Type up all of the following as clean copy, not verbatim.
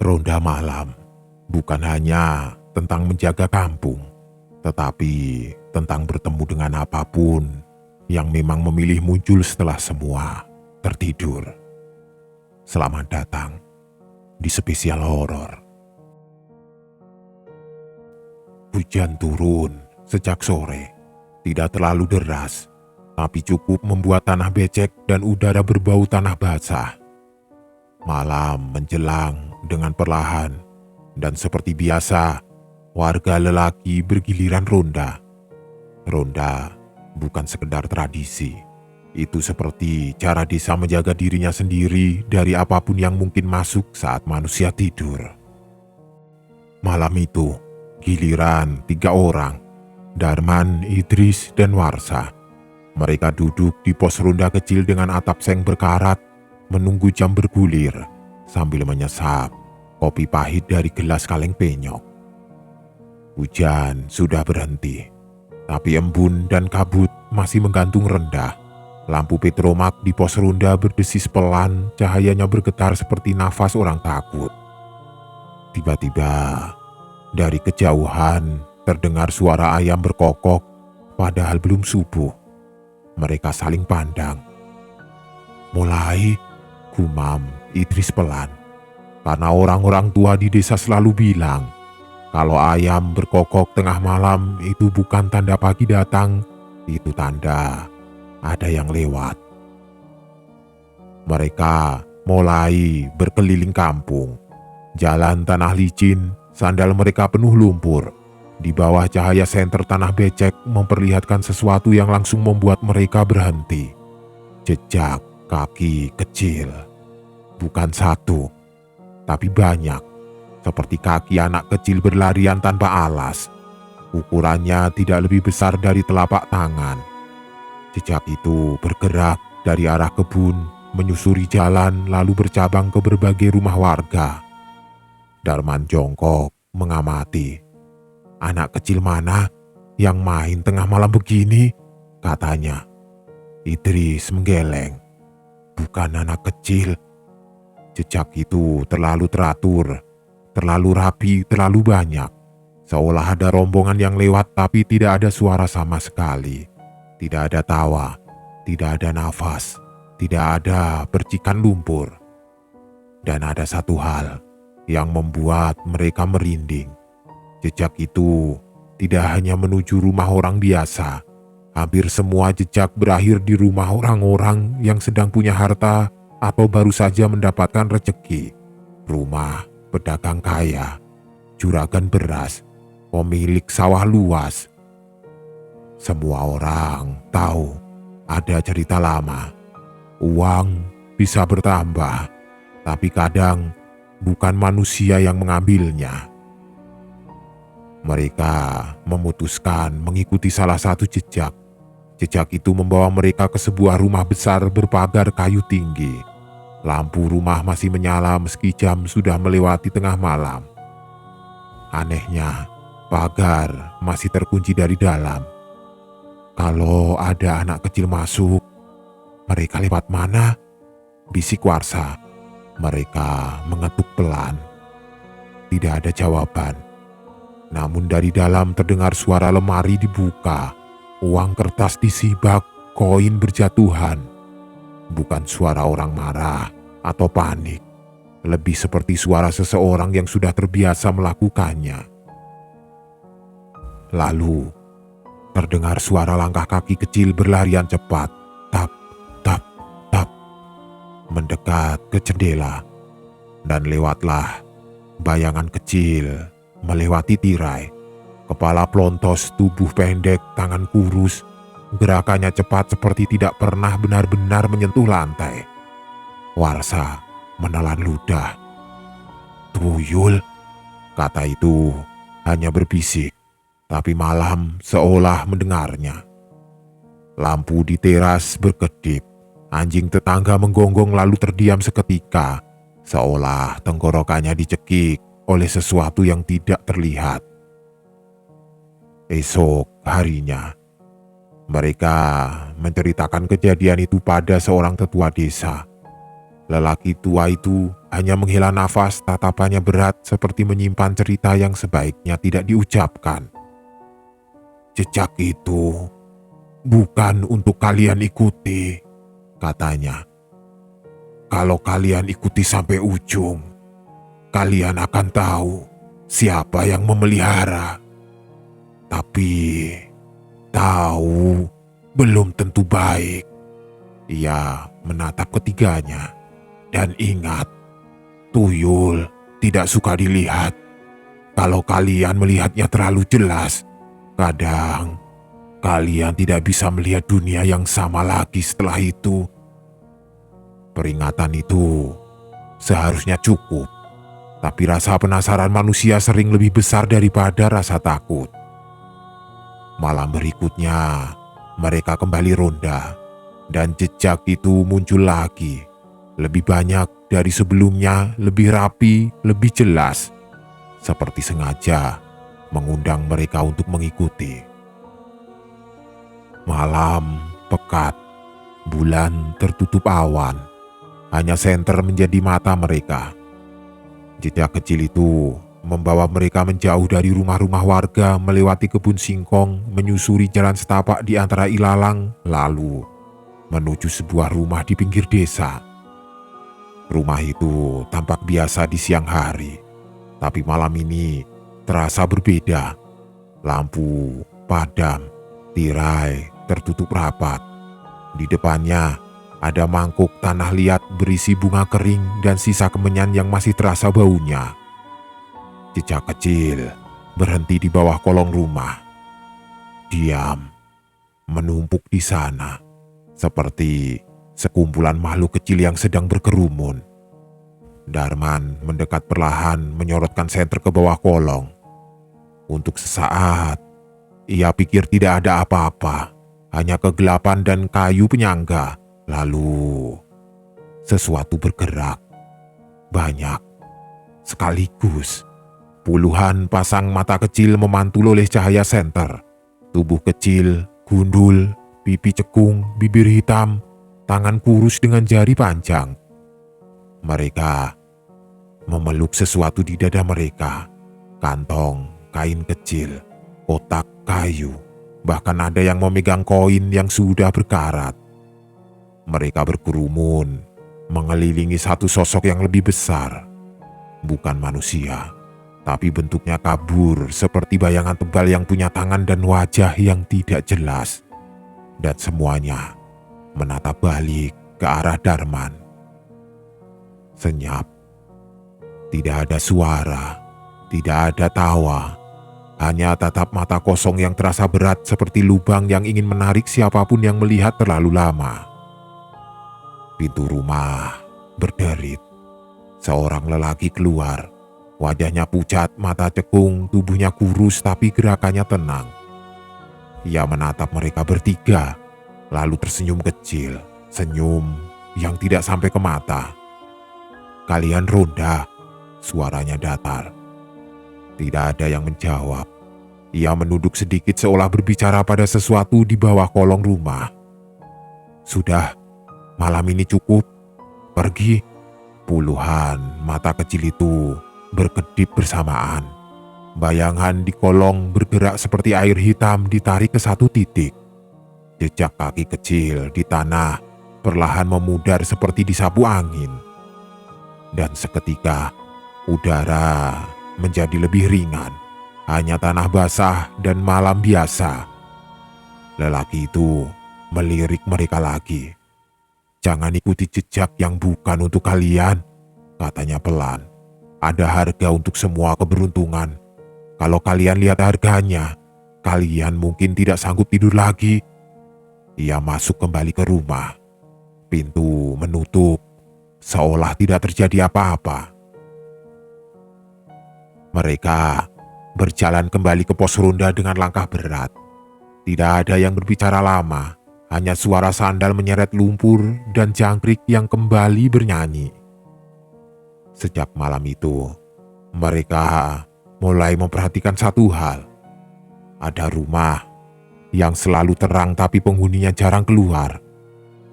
Ronda malam bukan hanya tentang menjaga kampung, tetapi tentang bertemu dengan apapun yang memang memilih muncul setelah semua tertidur. Selamat datang di spesial horor. Hujan turun sejak sore, tidak terlalu deras, tapi cukup membuat tanah becek dan udara berbau tanah basah. Malam menjelang dengan perlahan, dan seperti biasa, warga lelaki bergiliran ronda. Ronda bukan sekedar tradisi, itu seperti cara desa menjaga dirinya sendiri dari apapun yang mungkin masuk saat manusia tidur. Malam itu, giliran 3 orang, Darman, Idris, dan Warsa. Mereka duduk di pos ronda kecil dengan atap seng berkarat, menunggu jam bergulir, sambil menyesap kopi pahit dari gelas kaleng penyok. Hujan sudah berhenti, tapi embun dan kabut masih menggantung rendah. Lampu petromak di pos ronda berdesis pelan, cahayanya bergetar seperti nafas orang takut. Tiba-tiba, dari kejauhan terdengar suara ayam berkokok, padahal belum subuh. Mereka saling pandang. Mulai, gumam Idris pelan, karena orang-orang tua di desa selalu bilang, kalau ayam berkokok tengah malam itu bukan tanda pagi datang, itu tanda ada yang lewat. Mereka mulai berkeliling kampung. Jalan tanah licin, sandal mereka penuh lumpur. Di bawah cahaya senter tanah becek memperlihatkan sesuatu yang langsung membuat mereka berhenti. Jejak kaki kecil. Bukan satu, tapi banyak. Seperti kaki anak kecil berlarian tanpa alas. Ukurannya tidak lebih besar dari telapak tangan. Jejak itu bergerak dari arah kebun, menyusuri jalan lalu bercabang ke berbagai rumah warga. Darman jongkok mengamati. Anak kecil mana yang main tengah malam begini? Katanya. Idris menggeleng. Bukan anak kecil. Jejak itu terlalu teratur, terlalu rapi, terlalu banyak. Seolah ada rombongan yang lewat tapi tidak ada suara sama sekali. Tidak ada tawa, tidak ada nafas, tidak ada percikan lumpur. Dan ada satu hal yang membuat mereka merinding. Jejak itu tidak hanya menuju rumah orang biasa. Hampir semua jejak berakhir di rumah orang-orang yang sedang punya harta atau baru saja mendapatkan rezeki. Rumah pedagang kaya, juragan beras, pemilik sawah luas. Semua orang tahu ada cerita lama. Uang bisa bertambah, tapi kadang bukan manusia yang mengambilnya. Mereka memutuskan mengikuti salah satu jejak. Jejak itu membawa mereka ke sebuah rumah besar berpagar kayu tinggi. Lampu rumah masih menyala meski jam sudah melewati tengah malam. Anehnya, pagar masih terkunci dari dalam. Kalau ada anak kecil masuk, mereka lewat mana? Bisik Warsa. Mereka mengetuk pelan. Tidak ada jawaban. Namun dari dalam terdengar suara lemari dibuka, uang kertas disibak, koin berjatuhan. Bukan suara orang marah atau panik, lebih seperti suara seseorang yang sudah terbiasa melakukannya. Lalu, terdengar suara langkah kaki kecil berlarian cepat, tap, tap, tap, mendekat ke jendela, dan lewatlah bayangan kecil melewati tirai. Kepala pelontos, tubuh pendek, tangan kurus, gerakannya cepat seperti tidak pernah benar-benar menyentuh lantai. Warsa menelan ludah. Tuyul, kata itu hanya berbisik, tapi malam seolah mendengarnya. Lampu di teras berkedip. Anjing tetangga menggonggong lalu terdiam seketika, seolah tenggorokannya dicekik oleh sesuatu yang tidak terlihat. Esok harinya, mereka menceritakan kejadian itu pada seorang tetua desa. Lelaki tua itu hanya menghela nafas, tatapannya berat seperti menyimpan cerita yang sebaiknya tidak diucapkan. "Jejak itu bukan untuk kalian ikuti," katanya. "Kalau kalian ikuti sampai ujung, kalian akan tahu siapa yang memelihara. Tapi tahu belum tentu baik." Ia menatap ketiganya. "Dan ingat, tuyul tidak suka dilihat. Kalau kalian melihatnya terlalu jelas, kadang kalian tidak bisa melihat dunia yang sama lagi setelah itu." Peringatan itu seharusnya cukup, tapi rasa penasaran manusia sering lebih besar daripada rasa takut. Malam berikutnya, mereka kembali ronda, dan jejak itu muncul lagi. Lebih banyak dari sebelumnya, lebih rapi, lebih jelas. Seperti sengaja mengundang mereka untuk mengikuti. Malam pekat, bulan tertutup awan. Hanya senter menjadi mata mereka. Jejak kecil itu membawa mereka menjauh dari rumah-rumah warga, melewati kebun singkong, menyusuri jalan setapak di antara ilalang, lalu menuju sebuah rumah di pinggir desa. Rumah itu tampak biasa di siang hari, tapi malam ini terasa berbeda. Lampu padam, tirai tertutup rapat. Di depannya ada mangkuk tanah liat berisi bunga kering dan sisa kemenyan yang masih terasa baunya. Jejak kecil berhenti di bawah kolong rumah. Diam, menumpuk di sana, seperti sekumpulan makhluk kecil yang sedang berkerumun. Darman mendekat perlahan, menyorotkan senter ke bawah kolong. Untuk sesaat, ia pikir tidak ada apa-apa, hanya kegelapan dan kayu penyangga. Lalu, sesuatu bergerak, banyak, sekaligus. Puluhan pasang mata kecil memantul oleh cahaya senter. Tubuh kecil, gundul, pipi cekung, bibir hitam, tangan kurus dengan jari panjang. Mereka memeluk sesuatu di dada mereka. Kantong, kain kecil, kotak kayu, bahkan ada yang memegang koin yang sudah berkarat. Mereka berkerumun, mengelilingi satu sosok yang lebih besar. Bukan manusia, tapi bentuknya kabur seperti bayangan tebal yang punya tangan dan wajah yang tidak jelas. Dan semuanya menatap balik ke arah Darman. Senyap. Tidak ada suara, tidak ada tawa. Hanya tatap mata kosong yang terasa berat seperti lubang yang ingin menarik siapapun yang melihat terlalu lama. Pintu rumah berderit. Seorang lelaki keluar. Wajahnya pucat, mata cekung, tubuhnya kurus tapi gerakannya tenang. Ia menatap mereka bertiga, lalu tersenyum kecil, senyum yang tidak sampai ke mata. "Kalian ronda?" Suaranya datar. Tidak ada yang menjawab. Ia menunduk sedikit seolah berbicara pada sesuatu di bawah kolong rumah. "Sudah, malam ini cukup. Pergi." Puluhan mata kecil itu berkedip bersamaan. Bayangan di kolong bergerak seperti air hitam ditarik ke satu titik. Jejak kaki kecil di tanah perlahan memudar seperti disapu angin. Dan seketika udara menjadi lebih ringan. Hanya tanah basah dan malam biasa. Lelaki itu melirik mereka lagi. "Jangan ikuti jejak yang bukan untuk kalian," katanya pelan. "Ada harga untuk semua keberuntungan. Kalau kalian lihat harganya, kalian mungkin tidak sanggup tidur lagi." Ia masuk kembali ke rumah. Pintu menutup, seolah tidak terjadi apa-apa. Mereka berjalan kembali ke pos ronda dengan langkah berat. Tidak ada yang berbicara lama. Hanya suara sandal menyeret lumpur dan jangkrik yang kembali bernyanyi. Sejak malam itu, mereka mulai memperhatikan satu hal. Ada rumah yang selalu terang tapi penghuninya jarang keluar.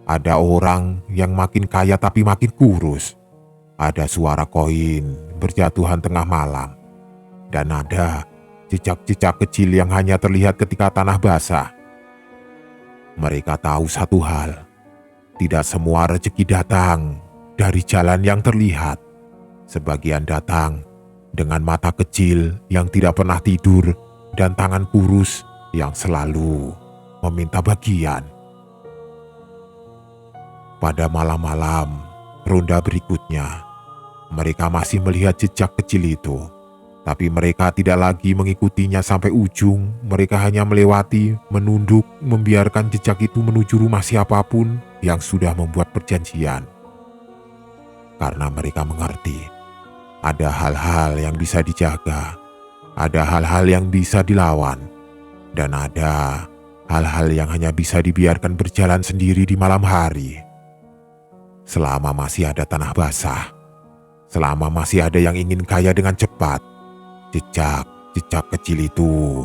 Ada orang yang makin kaya tapi makin kurus. Ada suara koin berjatuhan tengah malam, dan ada jejak-jejak kecil yang hanya terlihat ketika tanah basah. Mereka tahu satu hal, tidak semua rezeki datang dari jalan yang terlihat. Sebagian datang dengan mata kecil yang tidak pernah tidur dan tangan kurus yang selalu meminta bagian. Pada malam-malam ronda berikutnya, mereka masih melihat jejak kecil itu. Tapi mereka tidak lagi mengikutinya sampai ujung. Mereka hanya melewati, menunduk, membiarkan jejak itu menuju rumah siapapun yang sudah membuat perjanjian. Karena mereka mengerti, ada hal-hal yang bisa dijaga, ada hal-hal yang bisa dilawan, dan ada hal-hal yang hanya bisa dibiarkan berjalan sendiri di malam hari. Selama masih ada tanah basah, selama masih ada yang ingin kaya dengan cepat, jejak-jejak kecil itu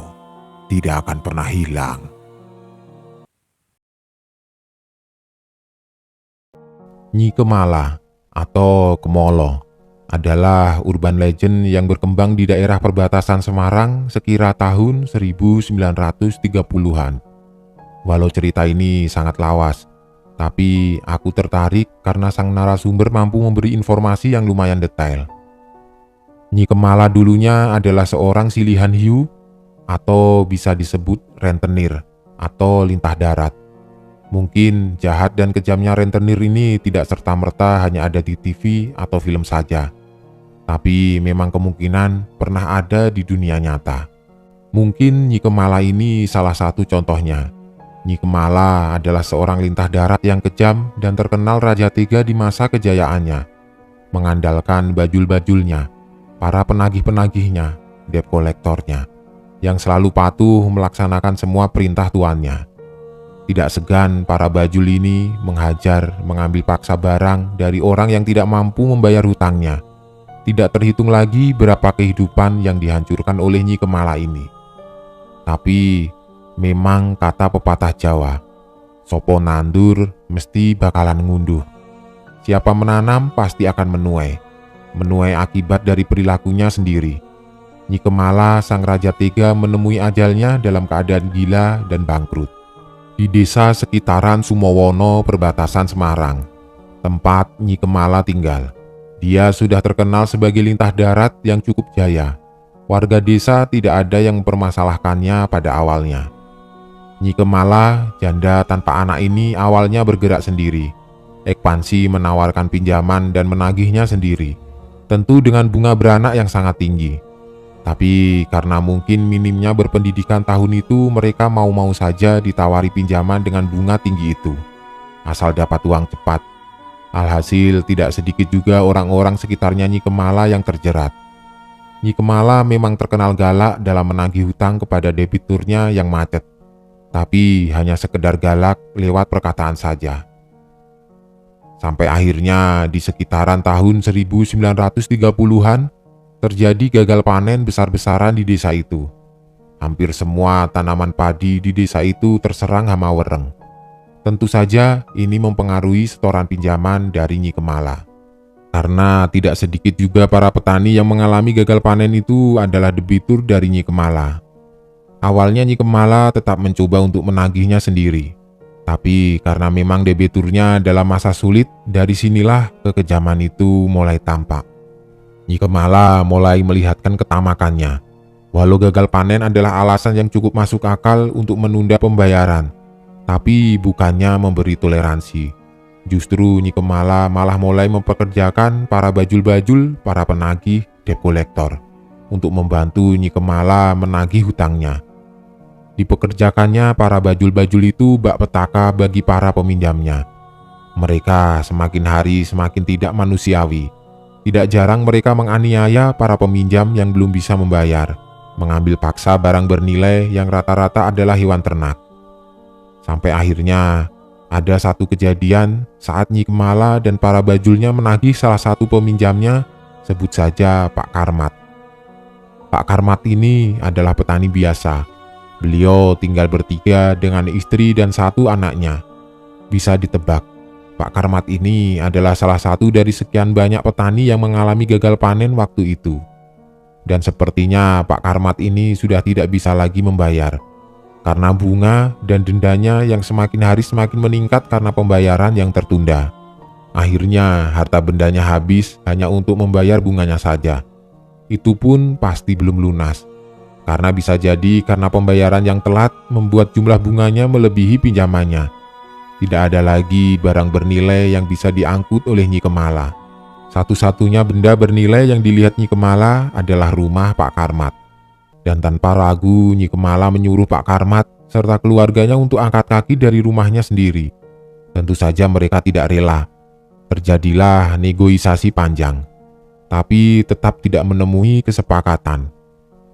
tidak akan pernah hilang. Nyi Kemala atau Kemolo adalah urban legend yang berkembang di daerah perbatasan Semarang sekira tahun 1930-an. Walau cerita ini sangat lawas, tapi aku tertarik karena sang narasumber mampu memberi informasi yang lumayan detail. Nyi Kemala dulunya adalah seorang silihan hiu atau bisa disebut rentenir atau lintah darat. Mungkin jahat dan kejamnya rentenir ini tidak serta-merta hanya ada di TV atau film saja, tapi memang kemungkinan pernah ada di dunia nyata. Mungkin Nyi Kemala ini salah satu contohnya. Nyi Kemala adalah seorang lintah darat yang kejam dan terkenal raja tega di masa kejayaannya, mengandalkan bajul-bajulnya, para penagih-penagihnya, debt kolektornya, yang selalu patuh melaksanakan semua perintah tuannya. Tidak segan para bajul ini menghajar, mengambil paksa barang dari orang yang tidak mampu membayar hutangnya. Tidak terhitung lagi berapa kehidupan yang dihancurkan oleh Nyi Kemala ini. Tapi memang kata pepatah Jawa, sopo nandur mesti bakalan ngunduh. Siapa menanam pasti akan menuai akibat dari perilakunya sendiri. Nyi Kemala sang raja tega menemui ajalnya dalam keadaan gila dan bangkrut. Di desa sekitaran Sumowono perbatasan Semarang, tempat Nyi Kemala tinggal. Dia sudah terkenal sebagai lintah darat yang cukup jaya. Warga desa tidak ada yang mempermasalahkannya pada awalnya. Nyi Kemala, janda tanpa anak ini awalnya bergerak sendiri. Ekspansi menawarkan pinjaman dan menagihnya sendiri. Tentu dengan bunga beranak yang sangat tinggi. Tapi karena mungkin minimnya berpendidikan tahun itu, mereka mau-mau saja ditawari pinjaman dengan bunga tinggi itu, asal dapat uang cepat. Alhasil tidak sedikit juga orang-orang sekitarnya Nyi Kemala yang terjerat. Nyi Kemala memang terkenal galak dalam menagih hutang kepada debiturnya yang macet. Tapi hanya sekedar galak lewat perkataan saja. Sampai akhirnya di sekitaran tahun 1930-an, terjadi gagal panen besar-besaran di desa itu. Hampir semua tanaman padi di desa itu terserang hama wereng. Tentu saja ini mempengaruhi setoran pinjaman dari Nyi Kemala. Karena tidak sedikit juga para petani yang mengalami gagal panen itu adalah debitur dari Nyi Kemala. Awalnya Nyi Kemala tetap mencoba untuk menagihnya sendiri. Tapi karena memang debiturnya dalam masa sulit, dari sinilah kekejaman itu mulai tampak. Nyi Kemala mulai melihatkan ketamakannya. Walau gagal panen adalah alasan yang cukup masuk akal untuk menunda pembayaran, tapi bukannya memberi toleransi. Justru Nyi Kemala malah mulai mempekerjakan para bajul-bajul, para penagih, debt kolektor, untuk membantu Nyi Kemala menagih hutangnya. Dipekerjakannya para bajul-bajul itu bak petaka bagi para peminjamnya. Mereka semakin hari semakin tidak manusiawi. Tidak jarang mereka menganiaya para peminjam yang belum bisa membayar, mengambil paksa barang bernilai yang rata-rata adalah hewan ternak. Sampai akhirnya ada satu kejadian saat Nyi Kemala dan para bajulnya menagih salah satu peminjamnya, sebut saja Pak Karmat. Pak Karmat ini adalah petani biasa. Beliau tinggal bertiga dengan istri dan satu anaknya. Bisa ditebak, Pak Karmat ini adalah salah satu dari sekian banyak petani yang mengalami gagal panen waktu itu. Dan sepertinya Pak Karmat ini sudah tidak bisa lagi membayar, karena bunga dan dendanya yang semakin hari semakin meningkat karena pembayaran yang tertunda. Akhirnya harta bendanya habis hanya untuk membayar bunganya saja. Itu pun pasti belum lunas, karena bisa jadi karena pembayaran yang telat membuat jumlah bunganya melebihi pinjamannya. Tidak ada lagi barang bernilai yang bisa diangkut oleh Nyi Kemala. Satu-satunya benda bernilai yang dilihat Nyi Kemala adalah rumah Pak Karmat. Dan tanpa ragu Nyi Kemala menyuruh Pak Karmat serta keluarganya untuk angkat kaki dari rumahnya sendiri. Tentu saja mereka tidak rela. Terjadilah negosiasi panjang, tapi tetap tidak menemui kesepakatan.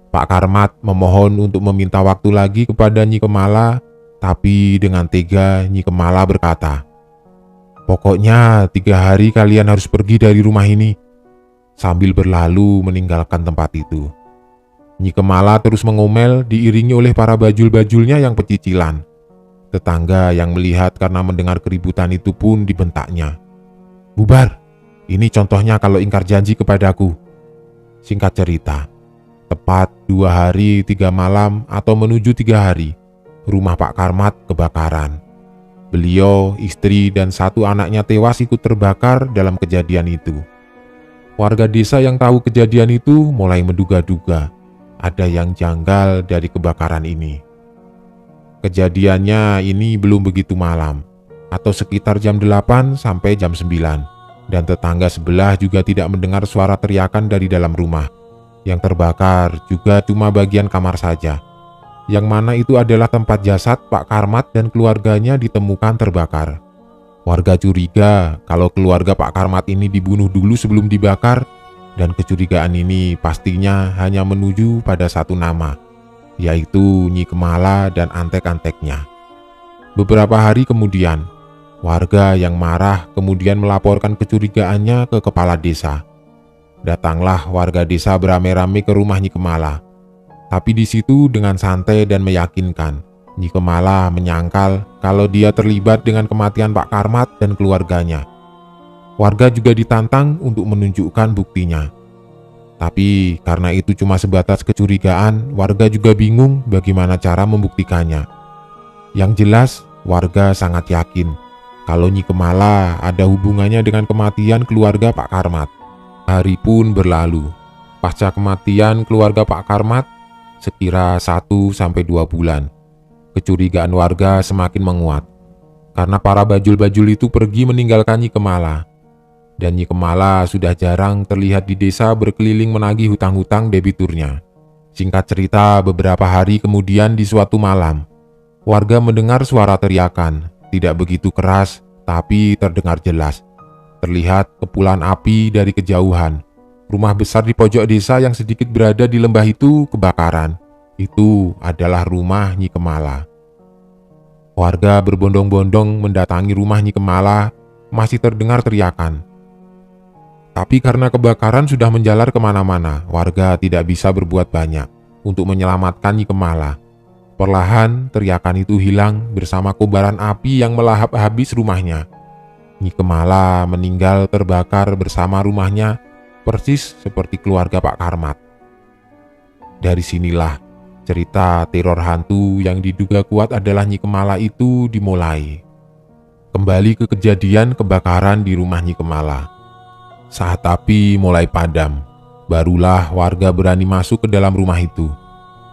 Pak Karmat memohon untuk meminta waktu lagi kepada Nyi Kemala, tapi dengan tega Nyi Kemala berkata, "Pokoknya 3 hari kalian harus pergi dari rumah ini," sambil berlalu meninggalkan tempat itu. Nyi Kemala terus mengomel diiringi oleh para bajul-bajulnya yang pecicilan. Tetangga yang melihat karena mendengar keributan itu pun dibentaknya. "Bubar, ini contohnya kalau ingkar janji kepadaku." Singkat cerita, tepat 2 hari 3 malam atau menuju 3 hari, rumah Pak Karmat kebakaran. Beliau, istri, dan 1 anaknya tewas ikut terbakar dalam kejadian itu. Warga desa yang tahu kejadian itu mulai menduga-duga ada yang janggal dari kebakaran ini. Kejadiannya ini belum begitu malam, atau sekitar jam 8 sampai jam 9, dan tetangga sebelah juga tidak mendengar suara teriakan dari dalam rumah. Yang terbakar juga cuma bagian kamar saja, yang mana itu adalah tempat jasad Pak Karmat dan keluarganya ditemukan terbakar. Warga curiga kalau keluarga Pak Karmat ini dibunuh dulu sebelum dibakar, dan kecurigaan ini pastinya hanya menuju pada 1 nama, yaitu Nyi Kemala dan antek-anteknya. Beberapa hari kemudian, warga yang marah kemudian melaporkan kecurigaannya ke kepala desa. Datanglah warga desa beramai-ramai ke rumah Nyi Kemala. Tapi di situ dengan santai dan meyakinkan, Nyi Kemala menyangkal kalau dia terlibat dengan kematian Pak Karmat dan keluarganya. Warga juga ditantang untuk menunjukkan buktinya. Tapi karena itu cuma sebatas kecurigaan, warga juga bingung bagaimana cara membuktikannya. Yang jelas, warga sangat yakin kalau Nyi Kemala ada hubungannya dengan kematian keluarga Pak Karmat. Hari pun berlalu. Pasca kematian keluarga Pak Karmat, sekira 1-2 bulan, kecurigaan warga semakin menguat, karena para bajul-bajul itu pergi meninggalkan Nyi Kemala. Dan Nyi Kemala sudah jarang terlihat di desa berkeliling menagih hutang-hutang debiturnya. Singkat cerita, beberapa hari kemudian di suatu malam, warga mendengar suara teriakan, tidak begitu keras, tapi terdengar jelas. Terlihat kepulan api dari kejauhan. Rumah besar di pojok desa yang sedikit berada di lembah itu kebakaran. Itu adalah rumah Nyi Kemala. Warga berbondong-bondong mendatangi rumah Nyi Kemala, masih terdengar teriakan. Tapi karena kebakaran sudah menjalar kemana-mana, warga tidak bisa berbuat banyak untuk menyelamatkan Nyi Kemala. Perlahan teriakan itu hilang bersama kobaran api yang melahap habis rumahnya. Nyi Kemala meninggal terbakar bersama rumahnya, persis seperti keluarga Pak Karmat. Dari sinilah cerita teror hantu yang diduga kuat adalah Nyi Kemala itu dimulai. Kembali ke kejadian kebakaran di rumah Nyi Kemala. Saat api mulai padam, barulah warga berani masuk ke dalam rumah itu.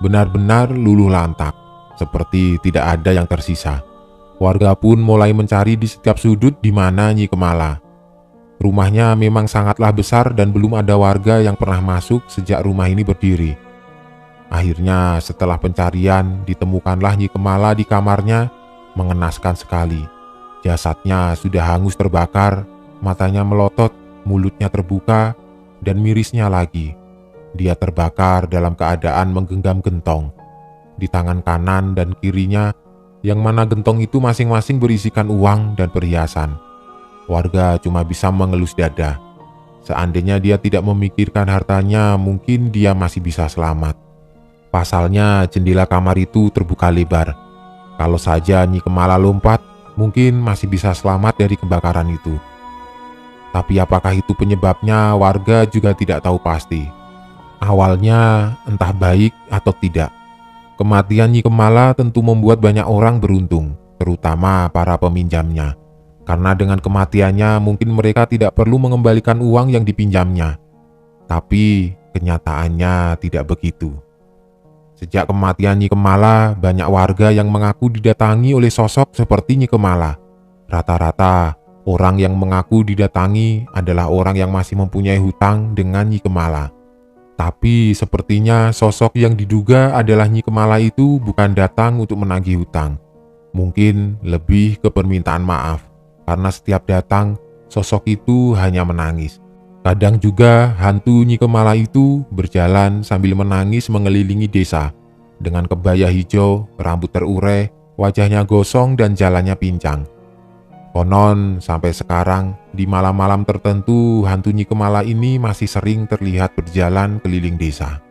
Benar-benar luluh lantak, seperti tidak ada yang tersisa. Warga pun mulai mencari di setiap sudut di mana Nyi Kemala. Rumahnya memang sangatlah besar dan belum ada warga yang pernah masuk sejak rumah ini berdiri. Akhirnya setelah pencarian ditemukanlah Nyi Kemala di kamarnya, mengenaskan sekali. Jasadnya sudah hangus terbakar, matanya melotot, mulutnya terbuka, dan mirisnya lagi. Dia terbakar dalam keadaan menggenggam gentong. Di tangan kanan dan kirinya, yang mana gentong itu masing-masing berisikan uang dan perhiasan. Warga cuma bisa mengelus dada. Seandainya dia tidak memikirkan hartanya, mungkin dia masih bisa selamat. Pasalnya jendela kamar itu terbuka lebar. Kalau saja Nyi Kemala lompat, mungkin masih bisa selamat dari kebakaran itu. Tapi apakah itu penyebabnya, warga juga tidak tahu pasti. Awalnya entah baik atau tidak. Kematian Nyi Kemala tentu membuat banyak orang beruntung, terutama para peminjamnya. Karena dengan kematiannya mungkin mereka tidak perlu mengembalikan uang yang dipinjamnya. Tapi kenyataannya tidak begitu. Sejak kematian Nyi Kemala, banyak warga yang mengaku didatangi oleh sosok seperti Nyi Kemala. Rata-rata, orang yang mengaku didatangi adalah orang yang masih mempunyai hutang dengan Nyi Kemala. Tapi sepertinya sosok yang diduga adalah Nyi Kemala itu bukan datang untuk menagih hutang. Mungkin lebih ke permintaan maaf, karena setiap datang, sosok itu hanya menangis. Kadang juga hantu Nyi Kemala itu berjalan sambil menangis mengelilingi desa. Dengan kebaya hijau, rambut terurai, wajahnya gosong dan jalannya pincang. Konon sampai sekarang, di malam-malam tertentu, hantu Nyi Kemala ini masih sering terlihat berjalan keliling desa.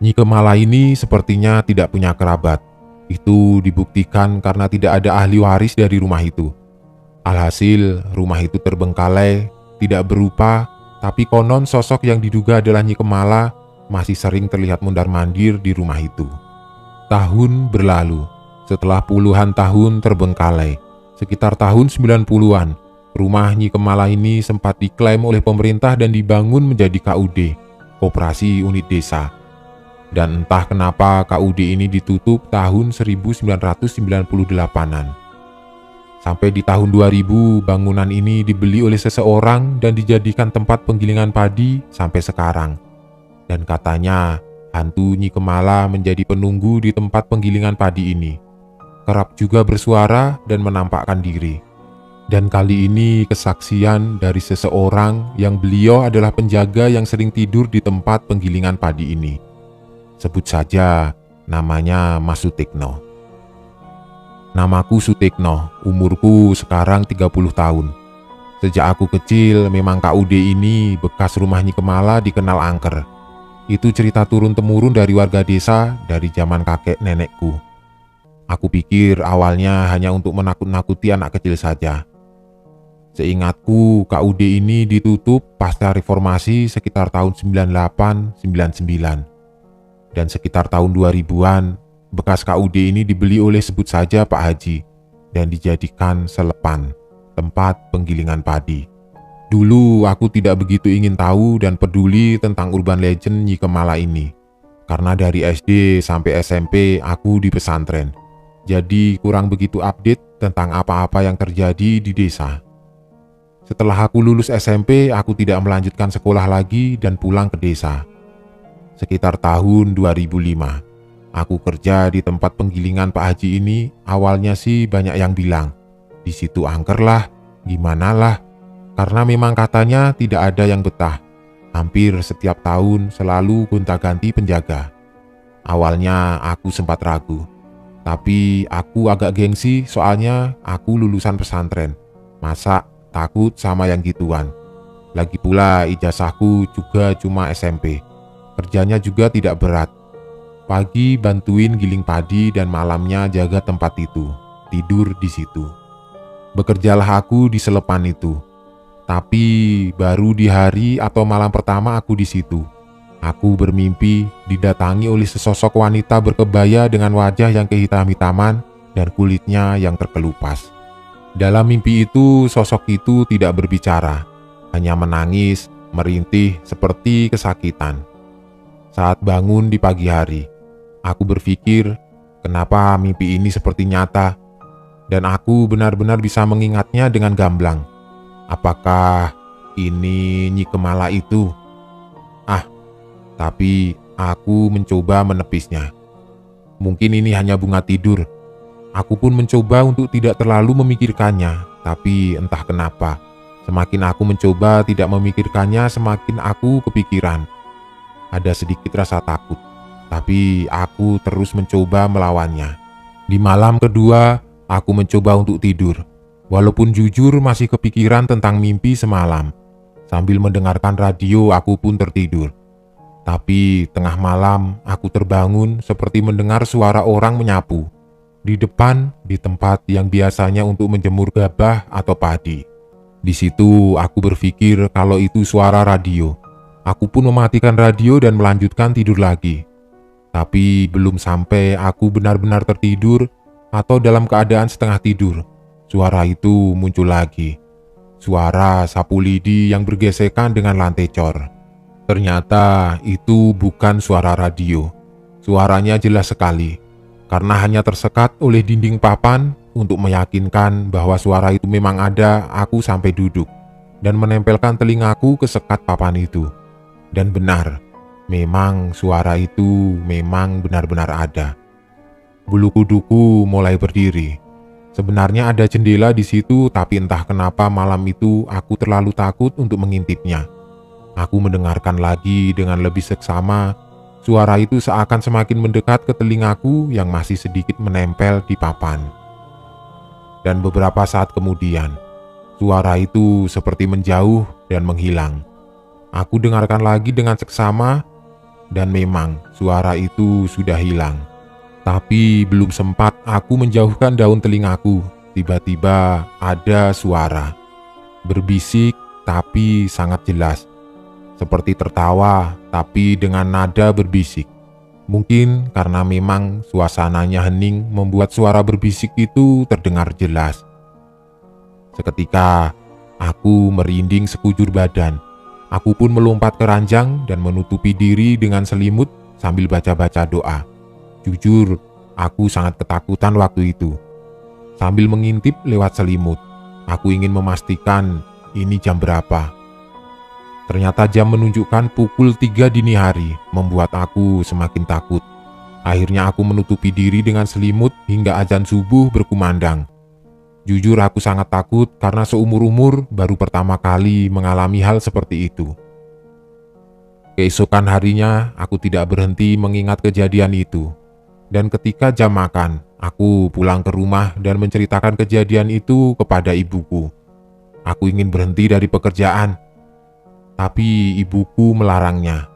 Nyi Kemala ini sepertinya tidak punya kerabat. Itu dibuktikan karena tidak ada ahli waris dari rumah itu. Alhasil, rumah itu terbengkalai, tidak berupa, tapi konon sosok yang diduga adalah Nyi Kemala masih sering terlihat mondar-mandir di rumah itu. Tahun berlalu, setelah puluhan tahun terbengkalai. Sekitar tahun 90-an, rumah Nyi Kemala ini sempat diklaim oleh pemerintah dan dibangun menjadi KUD, Koperasi Unit Desa. Dan entah kenapa KUD ini ditutup tahun 1998-an. Sampai di tahun 2000, bangunan ini dibeli oleh seseorang dan dijadikan tempat penggilingan padi sampai sekarang. Dan katanya, hantu Nyi Kemala menjadi penunggu di tempat penggilingan padi ini. Kerap juga bersuara dan menampakkan diri. Dan kali ini kesaksian dari seseorang yang beliau adalah penjaga yang sering tidur di tempat penggilingan padi ini. Sebut saja namanya Mas Sutikno. Namaku Sutikno, umurku sekarang 30 tahun. Sejak aku kecil memang KUD ini bekas rumah Nyi Kemala dikenal angker. Itu cerita turun-temurun dari warga desa dari zaman kakek nenekku. Aku pikir awalnya hanya untuk menakut-nakuti anak kecil saja. Seingatku, KUD ini ditutup pasca reformasi sekitar tahun 98-99. Dan sekitar tahun 2000-an, bekas KUD ini dibeli oleh sebut saja Pak Haji dan dijadikan selepan, tempat penggilingan padi. Dulu aku tidak begitu ingin tahu dan peduli tentang urban legend Nyi Kemala ini. Karena dari SD sampai SMP aku di pesantren. Jadi kurang begitu update tentang apa-apa yang terjadi di desa. Setelah aku lulus SMP, aku tidak melanjutkan sekolah lagi dan pulang ke desa. Sekitar tahun 2005, aku kerja di tempat penggilingan Pak Haji ini. Awalnya sih banyak yang bilang, di situ angker lah, gimana lah. Karena memang katanya tidak ada yang betah. Hampir setiap tahun selalu gonta-ganti penjaga. Awalnya aku sempat ragu. Tapi aku agak gengsi soalnya aku lulusan pesantren. Masa takut sama yang gituan. Lagi pula ijazahku juga cuma SMP. Kerjanya juga tidak berat. Pagi bantuin giling padi dan malamnya jaga tempat itu. Tidur di situ. Bekerjalah aku di selepan itu. Tapi baru di hari atau malam pertama aku di situ, aku bermimpi didatangi oleh sesosok wanita berkebaya dengan wajah yang kehitam-hitaman dan kulitnya yang terkelupas. Dalam mimpi itu, sosok itu tidak berbicara, hanya menangis, merintih seperti kesakitan. Saat bangun di pagi hari, aku berpikir, kenapa mimpi ini seperti nyata? Dan aku benar-benar bisa mengingatnya dengan gamblang. Apakah ini Nyi Kemala itu? Tapi aku mencoba menepisnya. Mungkin ini hanya bunga tidur. Aku pun mencoba untuk tidak terlalu memikirkannya, tapi entah kenapa, semakin aku mencoba tidak memikirkannya, semakin aku kepikiran. Ada sedikit rasa takut, tapi aku terus mencoba melawannya. Di malam kedua, aku mencoba untuk tidur. Walaupun jujur masih kepikiran tentang mimpi semalam. Sambil mendengarkan radio, aku pun tertidur. Tapi tengah malam aku terbangun seperti mendengar suara orang menyapu. di depan di tempat yang biasanya untuk menjemur gabah atau padi. Di situ aku berpikir kalau itu suara radio. Aku pun mematikan radio dan melanjutkan tidur lagi. Tapi belum sampai aku benar-benar tertidur atau dalam keadaan setengah tidur, suara itu muncul lagi. Suara sapu lidi yang bergesekan dengan lantai cor. Ternyata itu bukan suara radio. Suaranya jelas sekali, karena hanya tersekat oleh dinding papan untuk meyakinkan bahwa suara itu memang ada. Aku sampai duduk dan menempelkan telingaku ke sekat papan itu. Dan benar, memang suara itu memang benar-benar ada. Bulu kuduku mulai berdiri. Sebenarnya ada jendela di situ, tapi entah kenapa malam itu aku terlalu takut untuk mengintipnya. Aku mendengarkan lagi dengan lebih seksama. Suara itu seakan semakin mendekat ke telingaku yang masih sedikit menempel di papan. Dan beberapa saat kemudian, suara itu seperti menjauh dan menghilang. Aku dengarkan lagi dengan seksama, dan memang suara itu sudah hilang. Tapi belum sempat aku menjauhkan daun telingaku, tiba-tiba ada suara. Berbisik tapi sangat jelas. Seperti tertawa tapi dengan nada berbisik. Mungkin karena memang suasananya hening membuat suara berbisik itu terdengar jelas. Seketika aku merinding sekujur badan. Aku pun melompat ke ranjang dan menutupi diri dengan selimut sambil baca-baca doa. Jujur, aku sangat ketakutan waktu itu. Sambil mengintip lewat selimut, aku ingin memastikan ini jam berapa. Ternyata jam menunjukkan pukul 3 dini hari, membuat aku semakin takut. Akhirnya aku menutupi diri dengan selimut hingga azan subuh berkumandang. Jujur aku sangat takut karena seumur-umur baru pertama kali mengalami hal seperti itu. Keesokan harinya aku tidak berhenti mengingat kejadian itu. Dan ketika jam makan, aku pulang ke rumah dan menceritakan kejadian itu kepada ibuku. Aku ingin berhenti dari pekerjaan, tapi ibuku melarangnya.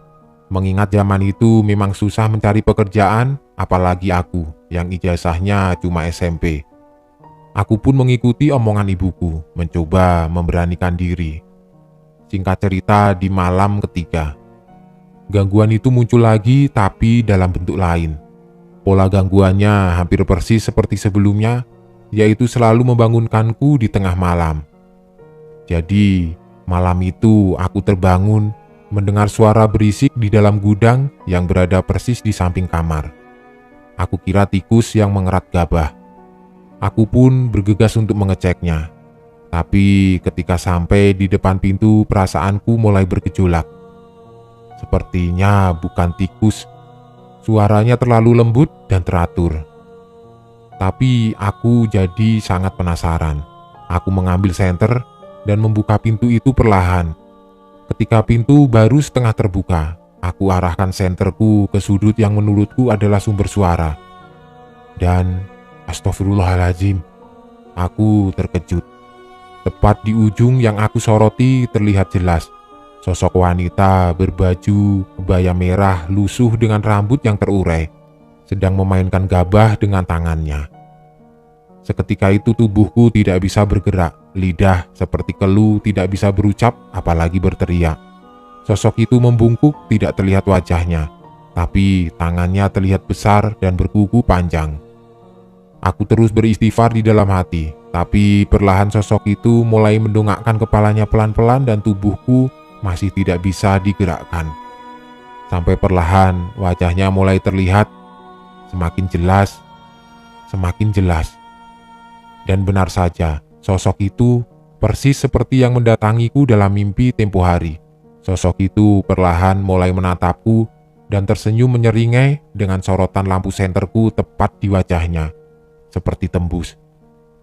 Mengingat zaman itu memang susah mencari pekerjaan, apalagi aku yang ijazahnya cuma SMP. Aku pun mengikuti omongan ibuku, mencoba memberanikan diri. Singkat cerita, di malam ketiga, gangguan itu muncul lagi tapi dalam bentuk lain. Pola gangguannya hampir persis seperti sebelumnya, yaitu selalu membangunkanku di tengah malam. Jadi, malam itu aku terbangun mendengar suara berisik di dalam gudang yang berada persis di samping kamar. Aku kira tikus yang mengerat gabah. Aku pun bergegas untuk mengeceknya. Tapi ketika sampai di depan pintu, perasaanku mulai bergejolak. Sepertinya bukan tikus. Suaranya terlalu lembut dan teratur. Tapi aku jadi sangat penasaran. Aku mengambil senter dan membuka pintu itu perlahan. Ketika pintu baru setengah terbuka, aku arahkan senterku ke sudut yang menurutku adalah sumber suara. Dan astagfirullahaladzim, aku terkejut. Tepat di ujung yang aku soroti terlihat jelas sosok wanita berbaju kebaya merah lusuh dengan rambut yang terurai, sedang memainkan gabah dengan tangannya. Seketika itu tubuhku tidak bisa bergerak, lidah seperti keluh tidak bisa berucap apalagi berteriak. Sosok itu membungkuk, tidak terlihat wajahnya, tapi tangannya terlihat besar dan berkuku panjang. Aku terus beristighfar di dalam hati, tapi perlahan sosok itu mulai mendongakkan kepalanya pelan-pelan dan tubuhku masih tidak bisa digerakkan. Sampai perlahan wajahnya mulai terlihat semakin jelas, semakin jelas. Dan benar saja, sosok itu persis seperti yang mendatangiku dalam mimpi tempo hari. Sosok itu perlahan mulai menatapku dan tersenyum menyeringai dengan sorotan lampu senterku tepat di wajahnya. Seperti tembus,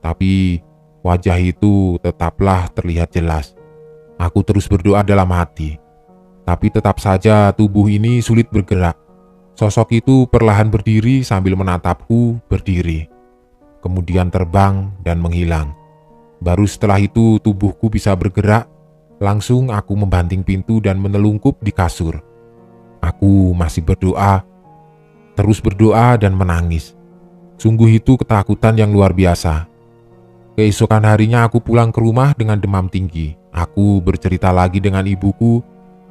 tapi wajah itu tetaplah terlihat jelas. Aku terus berdoa dalam hati, tapi tetap saja tubuh ini sulit bergerak. Sosok itu perlahan berdiri sambil menatapku berdiri, kemudian terbang dan menghilang. Baru setelah itu tubuhku bisa bergerak. Langsung aku membanting pintu dan menelungkup di kasur. Aku masih berdoa, terus berdoa dan menangis. Sungguh itu ketakutan yang luar biasa. Keesokan harinya aku pulang ke rumah dengan demam tinggi. Aku bercerita lagi dengan ibuku,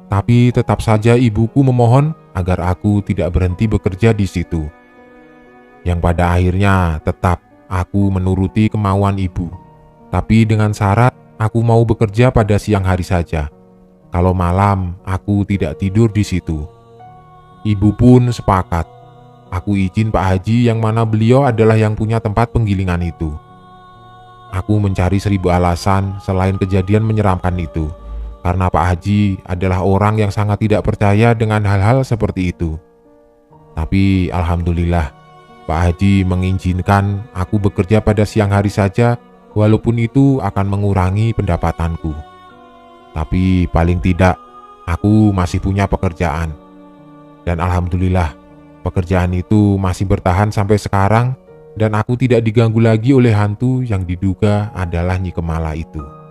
tapi tetap saja ibuku memohon agar aku tidak berhenti bekerja di situ. Yang pada akhirnya tetap aku menuruti kemauan ibu. Tapi dengan syarat aku mau bekerja pada siang hari saja. Kalau malam aku tidak tidur di situ. Ibu pun sepakat. Aku izin Pak Haji yang mana beliau adalah yang punya tempat penggilingan itu. Aku mencari 1000 alasan selain kejadian menyeramkan itu. Karena Pak Haji adalah orang yang sangat tidak percaya dengan hal-hal seperti itu. Tapi alhamdulillah, Pak Haji mengizinkan aku bekerja pada siang hari saja, walaupun itu akan mengurangi pendapatanku. Tapi paling tidak, aku masih punya pekerjaan. Dan alhamdulillah, pekerjaan itu masih bertahan sampai sekarang, dan aku tidak diganggu lagi oleh hantu yang diduga adalah Nyi Kemala itu.